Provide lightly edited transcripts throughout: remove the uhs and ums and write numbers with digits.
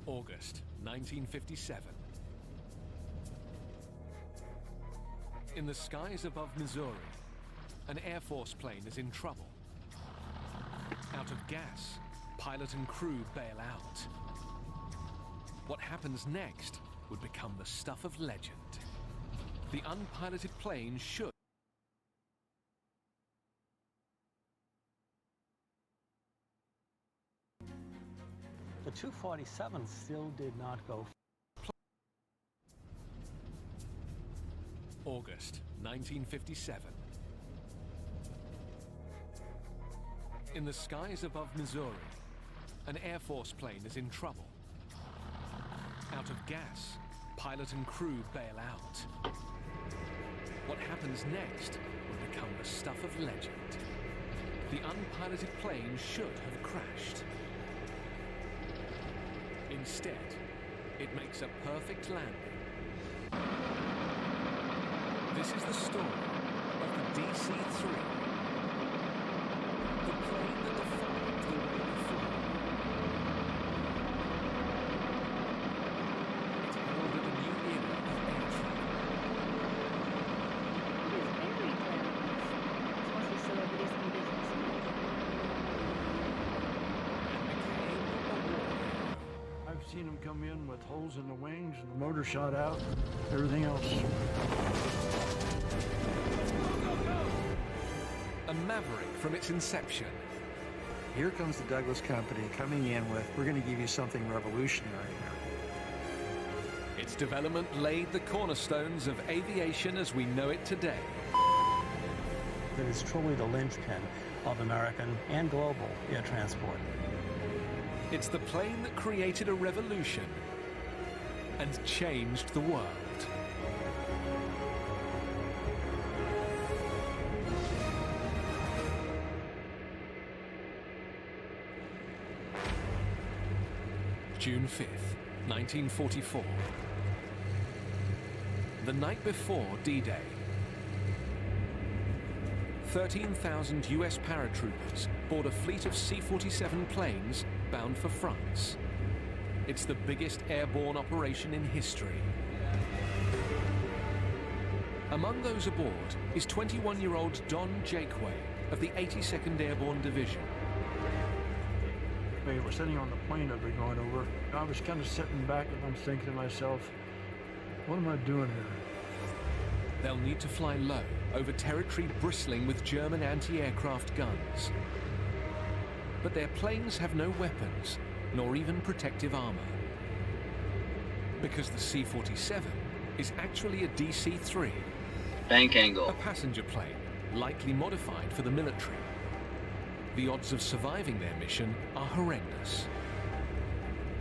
August 1957. In the skies above Missouri, an Air Force plane is in trouble. Out of gas, pilot and crew bail out. What happens next would become the stuff of legend. The unpiloted plane should The 247 still did not go. August 1957. In the skies above Missouri, an Air Force plane is in trouble. Out of gas, pilot and crew bail out. What happens next will become the stuff of legend. The unpiloted plane should have crashed. Instead, it makes a perfect landing. This is the story of the DC-3, the plane that defined the way we fly. It heralded a new era of air travel. It is very glamorous. It's mostly celebrities and businessmen. I've seen them come in with holes in the wings and the motor shot out, everything else. A maverick from its inception. Here comes the Douglas Company coming in with, we're going to give you something revolutionary here. Its development laid the cornerstones of aviation as we know it today. It is truly the linchpin of American and global air transport. It's the plane that created a revolution and changed the world. June 5th, 1944. The night before D-Day. 13,000 US paratroopers board a fleet of C-47 planes bound for France. It's the biggest airborne operation in history. Among those aboard is 21-year-old Don Jakeway of the 82nd Airborne Division. We were sitting on the plane that we're going over. I was kind of sitting back and I'm thinking to myself, what am I doing here? They'll need to fly low over territory bristling with German anti-aircraft guns. But their planes have no weapons, nor even protective armor. Because the C-47 is actually a DC-3. Bank angle. A passenger plane, likely modified for the military. The odds of surviving their mission are horrendous.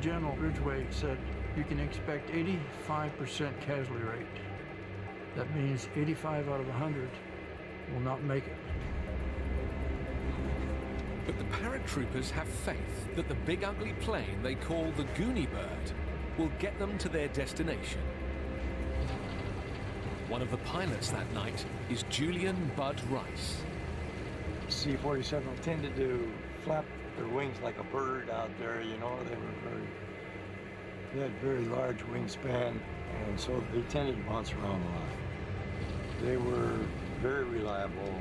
General Ridgway said you can expect 85% casualty rate. That means 85 out of 100 will not make it. But the paratroopers have faith that the big ugly plane they call the Goonie Bird will get them to their destination. One of the pilots that night is Julian Bud Rice. C-47 tended to flap their wings like a bird out there, you know. They had very large wingspan, and so they tended to bounce around a lot. They were very reliable.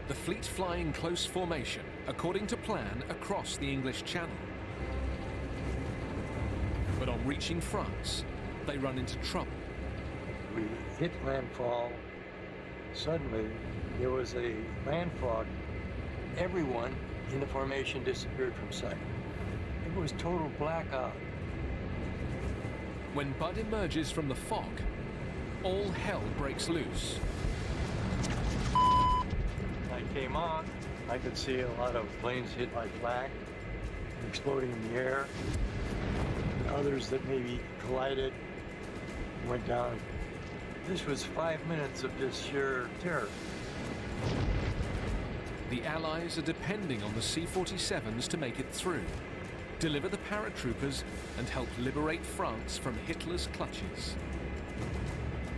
The fleet fly in close formation, according to plan, across the English Channel. But on reaching France, they run into trouble. We hit landfall. Suddenly, there was a land fog. Everyone in the formation disappeared from sight. It was total blackout. When Bud emerges from the fog, all hell breaks loose. I came on. I could see a lot of planes hit by flak, exploding in the air. Others that maybe collided, went down. This was 5 minutes of just sheer terror. The Allies are depending on the C-47s to make it through, deliver the paratroopers, and help liberate France from Hitler's clutches.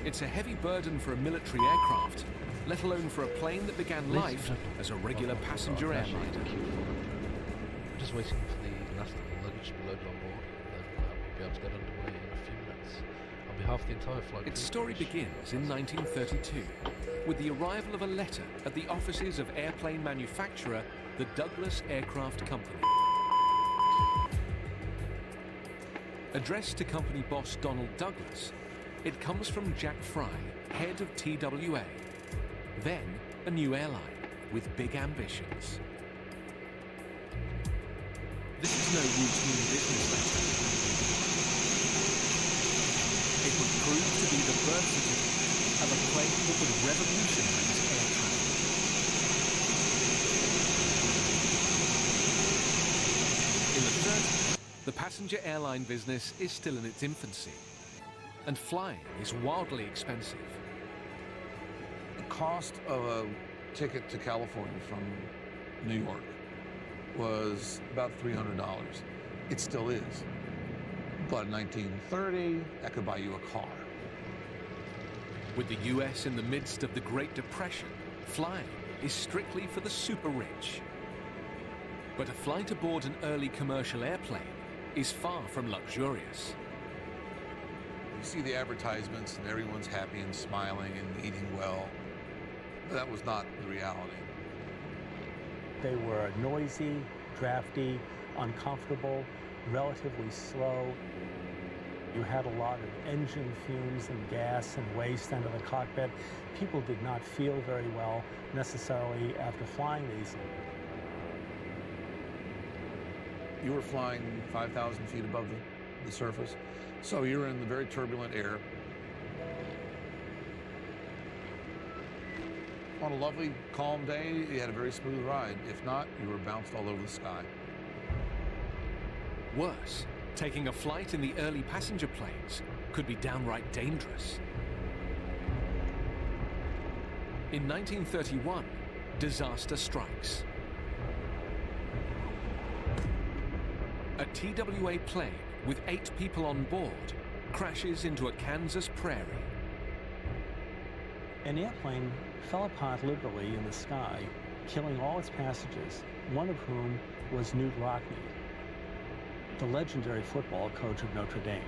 It's a heavy burden for a military aircraft, let alone for a plane that began life as a regular passenger airliner. Just waiting for the last luggage below let's get underway in a few minutes. On behalf of the entire flight Its crew, story begins in 1932 with the arrival of a letter at the offices of airplane manufacturer, the Douglas Aircraft Company. Addressed to company boss Donald Douglas, it comes from Jack Fry, head of TWA, then a new airline with big ambitions. This is no routine business letter. It would prove to be the birth certificate of a plane that would revolutionize air travel. In the 30s, the passenger airline business is still in its infancy, and flying is wildly expensive. The cost of a ticket to California from New York was about $300. It still is. But in 1930, that could buy you a car. With the US in the midst of the Great Depression, flying is strictly for the super rich. But a flight aboard an early commercial airplane is far from luxurious. You see the advertisements and everyone's happy and smiling and eating well. But that was not the reality. They were noisy, drafty, uncomfortable, relatively slow. You had a lot of engine fumes and gas and waste under the cockpit. People did not feel very well necessarily after flying these. You were flying 5,000 feet above the surface, so you were in the very turbulent air. On a lovely, calm day, you had a very smooth ride. If not, you were bounced all over the sky. Worse, taking a flight in the early passenger planes could be downright dangerous. In 1931, disaster strikes. A TWA plane with 8 people on board crashes into a Kansas prairie. An airplane fell apart literally in the sky, killing all its passengers, one of whom was Knute Rockne, the legendary football coach of Notre Dame.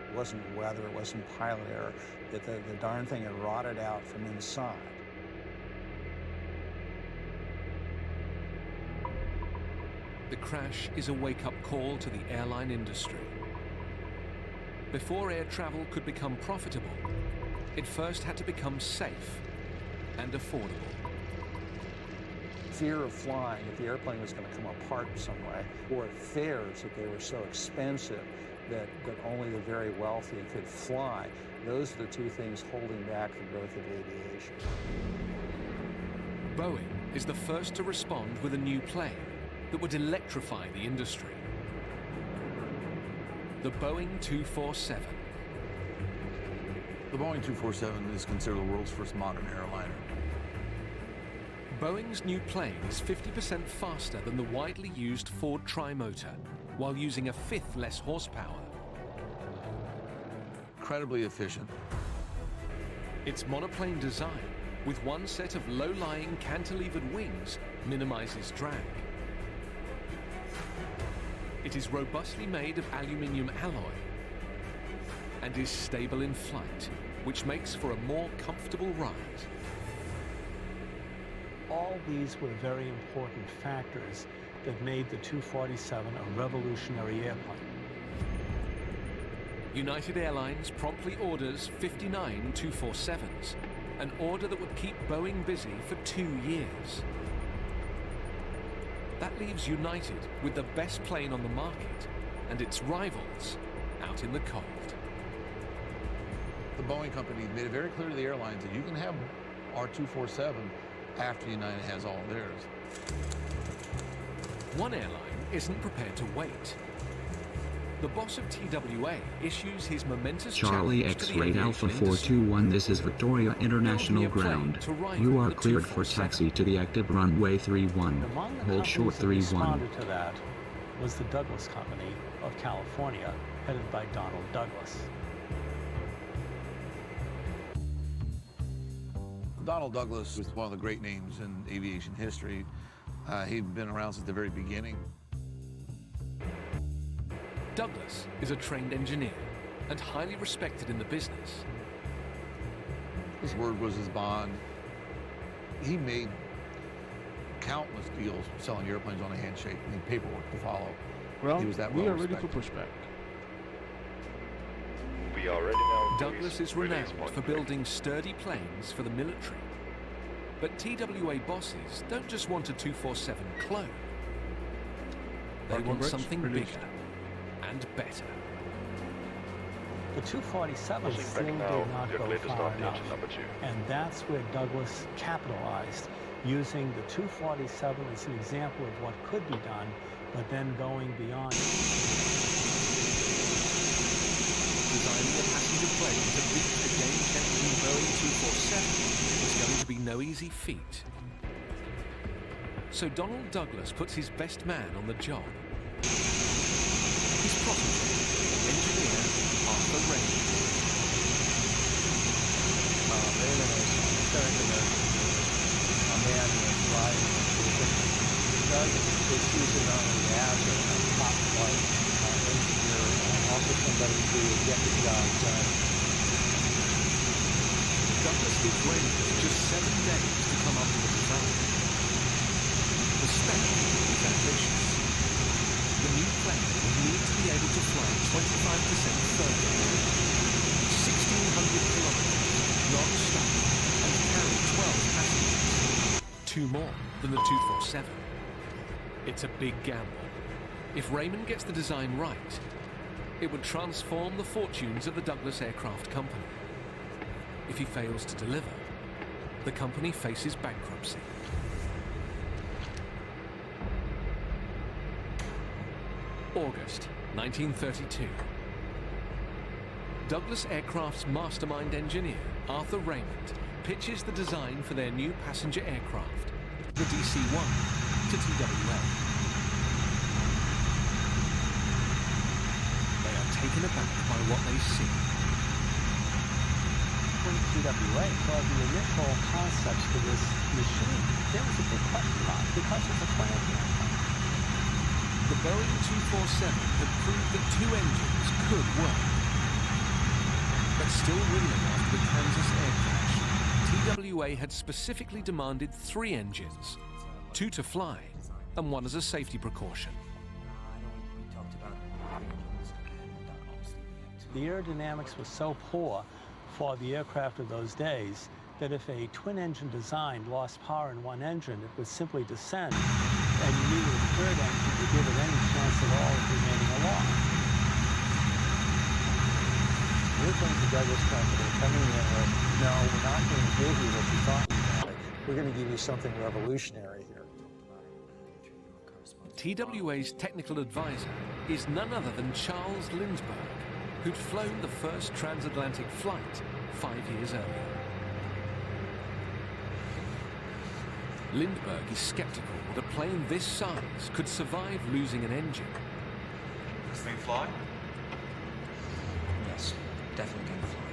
It wasn't weather, it wasn't pilot error, that the darn thing had rotted out from inside. The crash is a wake-up call to the airline industry. Before air travel could become profitable, it first had to become safe and affordable. Fear of flying, if the airplane was going to come apart in some way, or fares that they were so expensive that only the very wealthy could fly, those are the two things holding back the growth of aviation. Boeing is the first to respond with a new plane that would electrify the industry. The Boeing 247. The Boeing 247 is considered the world's first modern airliner. Boeing's new plane is 50% faster than the widely used Ford Trimotor, while using a fifth less horsepower. Incredibly efficient. Its monoplane design, with one set of low-lying cantilevered wings, minimizes drag. It is robustly made of aluminium alloy and is stable in flight, which makes for a more comfortable ride. All these were very important factors that made the 247 a revolutionary airplane. United Airlines promptly orders 59 247s, an order that would keep Boeing busy for 2 years. That leaves United with the best plane on the market and its rivals out in the cold. The Boeing company made it very clear to the airlines that you can have our 247 after United has all of theirs. One airline isn't prepared to wait. The boss of TWA issues his momentous Charlie challenge to the X-Ray Alpha aviation industry. 421, this is Victoria International Ground. You are cleared for taxi to the active runway 31. Among the Hold companies short that 31. responded to that was the Douglas Company of California, headed by Donald Douglas. Donald Douglas was one of the great names in aviation history. He'd been around since the very beginning. Douglas is a trained engineer and highly respected in the business. His word was his bond. He made countless deals selling airplanes on a handshake and paperwork to follow. Well, He was that we well are ready for respected. pushback. We are ready now. Douglas is renowned for building sturdy planes for the military. But TWA bosses don't just want a 247 clone. They Parking want brakes something released. bigger and better. The 247 Pushing still back did now. not You're go clear to far start enough. engine number 2. And that's where Douglas capitalized, using the 247 as an example of what could be done, but then going beyond. Designing a passenger plane to beat the game-changing Boeing 247 was going to be no easy feat. So Donald Douglas puts his best man on the job. His protege, engineer Arthur Raymond. Raymond is starting to a man with flying. Doug is using not only as a top flight engineer, also somebody to get the job done. Douglas gives Raymond just 7 days to come up with a design. The spec is ambitious. The new plane would need to be able to fly 25% further, 1,600 kilometers non-stop, and carry 12 passengers, 2 more than the 247. It's a big gamble. If Raymond gets the design right, it would transform the fortunes of the Douglas Aircraft Company. If he fails to deliver, the company faces bankruptcy. August 1932. Douglas Aircraft's mastermind engineer, Arthur Raymond, pitches the design for their new passenger aircraft, the DC-1, to TWA. They are taken aback by what they see. When TWA saw the initial concepts for this machine, there was a big question mark because it's a twin engine airplane. The Boeing 247 had proved that 2 engines could work. But still reeling after the Kansas air crash, TWA had specifically demanded 3 engines, 2 to fly and 1 as a safety precaution. The aerodynamics was so poor for the aircraft of those days that if a twin-engine design lost power in one engine, it would simply descend, and you needed a third engine to give it any chance at all of remaining aloft. Here comes the Douglas Company coming in with, no, we're not going to give you what you thought we wanted. We're going to give you something revolutionary here. TWA's technical advisor is none other than Charles Lindbergh, who'd flown the first transatlantic flight 5 years earlier. Lindbergh is skeptical that a plane this size could survive losing an engine. This thing fly? Yes, definitely can fly.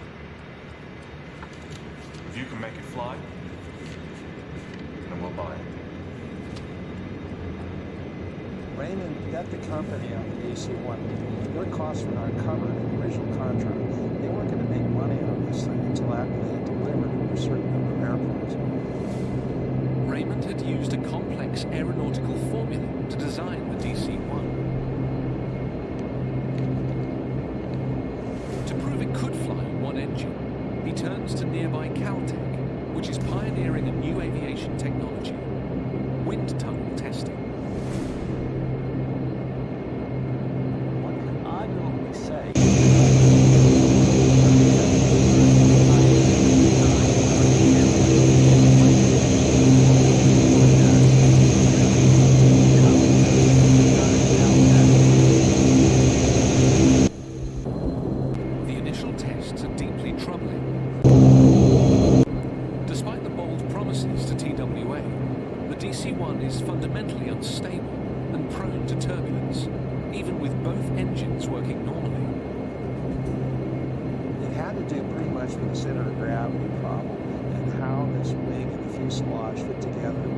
If you can make it fly, then we'll buy it. Raymond got the company on the DC-1. Their costs were not covered in the original contract. They weren't going to make money on this thing until after they had delivered a certain number of airplanes. Raymond had used a complex aeronautical formula to design the DC-1. To prove it could fly on one engine, he turns to nearby Caltech, which is pioneering a new aviation technology, wind tunnel testing. One can arguably say is fundamentally unstable and prone to turbulence, even with both engines working normally. It had to do pretty much with the center of gravity problem and how this wing and the fuselage fit together.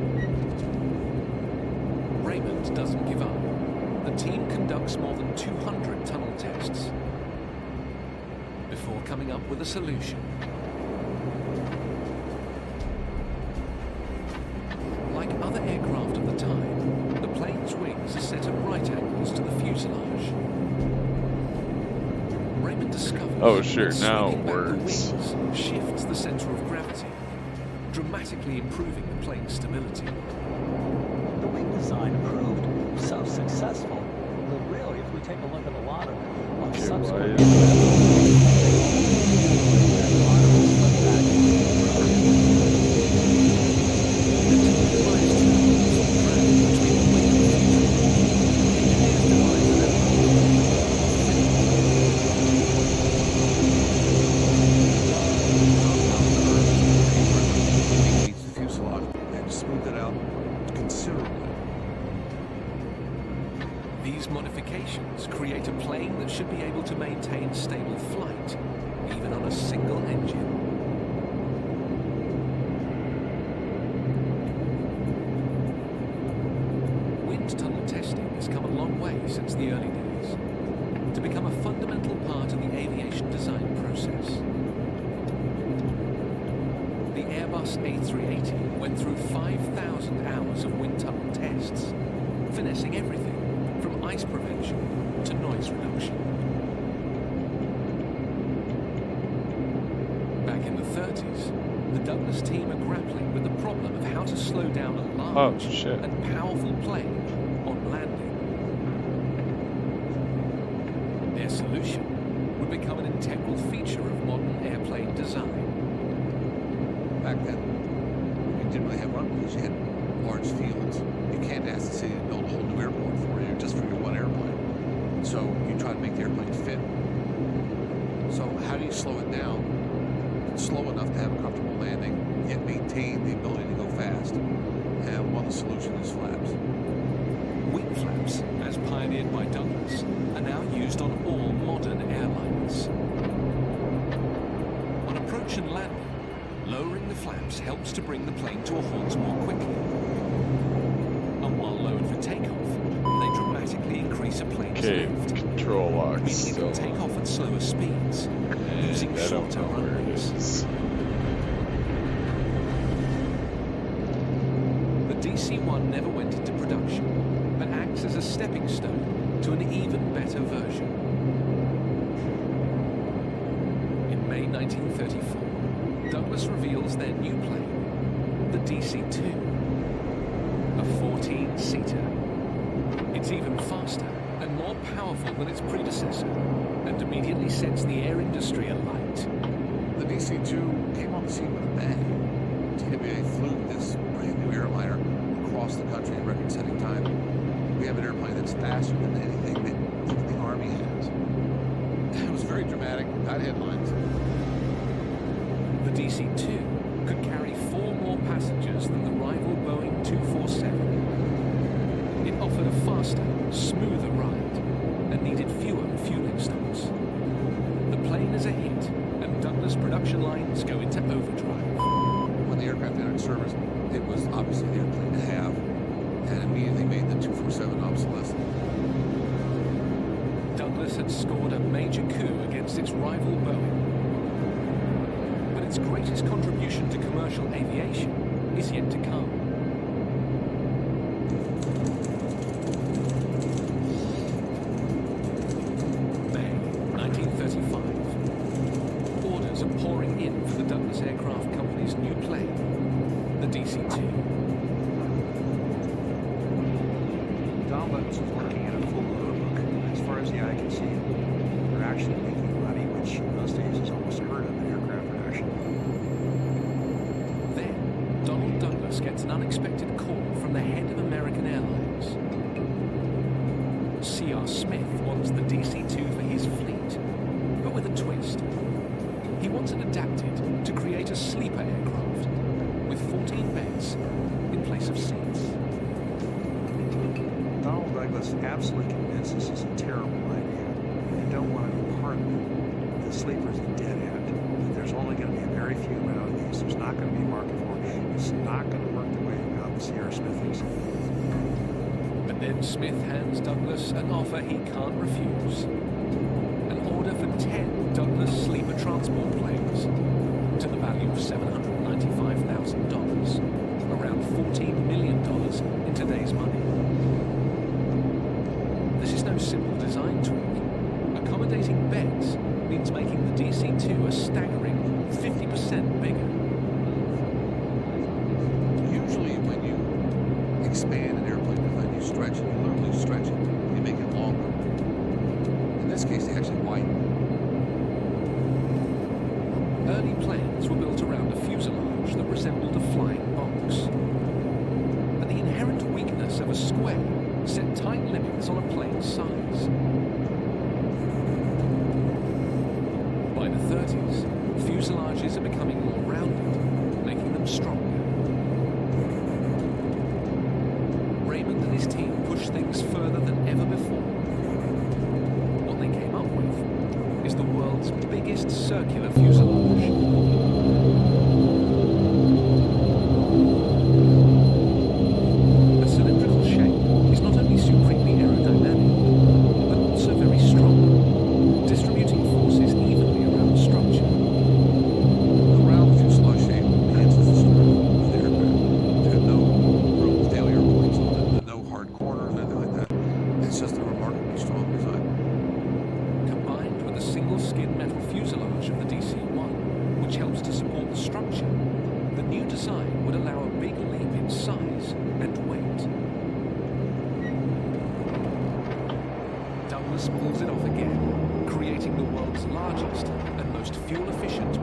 Raymond doesn't give up the team conducts more than 200 tunnel tests before coming up with a solution. Like other aircraft of the time, the plane's wings are set at right angles to the fuselage. Raymond discovers oh sure, that now swinging it back the works. wings shifts the center of gravity, dramatically improving the plane's stability. The wing design proved so successful that really, if we take a look at a lot of subsequent These modifications create a plane that should be able to maintain stable flight, even on a single engine. Wind tunnel testing has come a long way since the early days, to become a fundamental part of the aviation design process. The Airbus A380 went through 5,000 hours of wind tunnel tests, finessing everything from ice prevention to noise reduction. Back in the 30s, the Douglas team are grappling with the problem of how to slow down a large and powerful plane on landing. Their solution would become an integral feature of modern airplane design. Back then, you didn't really have runways. You had large fields. You can't ask the city to build a whole new airport for you just for your one airplane. So you try to make the airplane fit. So how do you slow it down, slow enough to have a comfortable landing, yet maintain the ability to go fast? And one of the solutions is flaps. Wing flaps, as pioneered by Douglas, are now used on all modern airliners. On approach and landing, lowering the flaps helps to bring the plane to a halt more quickly. And while lowered for takeoff, they dramatically increase a plane's lift, control lock meaning it can take off at slower speeds, using shorter runways. The DC-1 never went into production, but acts as a stepping stone to an even better version. In May 1934, Douglas reveals their new plane, the DC-2, a 14-seater. It's even faster and more powerful than its predecessor, and immediately sets the air industry alight. The DC-2 came on the scene with a bang. TWA flew this brand new airliner across the country in record-setting time. We have an airplane that's faster than anything that even the Army has. It was very dramatic, got headlines. The DC-2 could carry 4 more passengers than the rival Boeing 247. It offered a faster, smoother ride and needed fewer fueling stops. The plane is a hit, and Douglas production lines go into overdrive. When the aircraft entered service, it was obviously the airplane to have, and immediately made the 247 obsolescent. Douglas had scored a major coup against its rival Boeing. But its greatest contribution to commercial aviation is yet to come. May 1935. Orders are pouring in for the Douglas Aircraft Company's new plane, the DC-2. Donald Douglas is working in a full order book. As far as the eye can see, they're actually making money, which in those days is almost unheard of in aircraft production. Then, Donald Douglas gets an unexpected call from the head of American Airlines. C.R. Smith wants the DC-2 for his fleet, but with a twist. He wants it adapted to create a sleeper aircraft with 14 beds in place of seats. Donald Douglas absolutely convinced this is a terrible idea. They don't want to be part of it. The sleeper's a dead end. There's only going to be a very few amount of these. There's not going to be a market for it. It's not going to work the way C.R. Smith thinks. But Then Smith hands Douglas an offer he can't refuse. An order for 10 Douglas sleeper transport planes to the value of $795,000, around $14 million in today's money. This is no simple design tweak. Accommodating beds means making the DC-2 a staggering 50% bigger. Usually when you expand an airplane design, you stretch it, you literally stretch it, you make it longer. In this case, they actually widen. Early planes were built around a fuselage that resembled a flying box. And the inherent weakness of a square set tight limits on a plane's size. By the 30s, fuselages are becoming more rounded, making them stronger. Raymond and his team pushed things further than ever before. What they came up with is the world's biggest circular fuselage. A cylindrical shape is not only supremely aerodynamic, but also very strong, distributing forces evenly around the structure. The round fuselage shape enhances the strength of the aircraft. There are no room failure points on it, no hard corners, anything like that. It's just a remarkably strong design. Combined with a single-skin metal fuselage of the DC-1, which helps to support the structure, the new design would allow a big leap in size and weight. Douglas pulls it off again, creating the world's largest and most fuel-efficient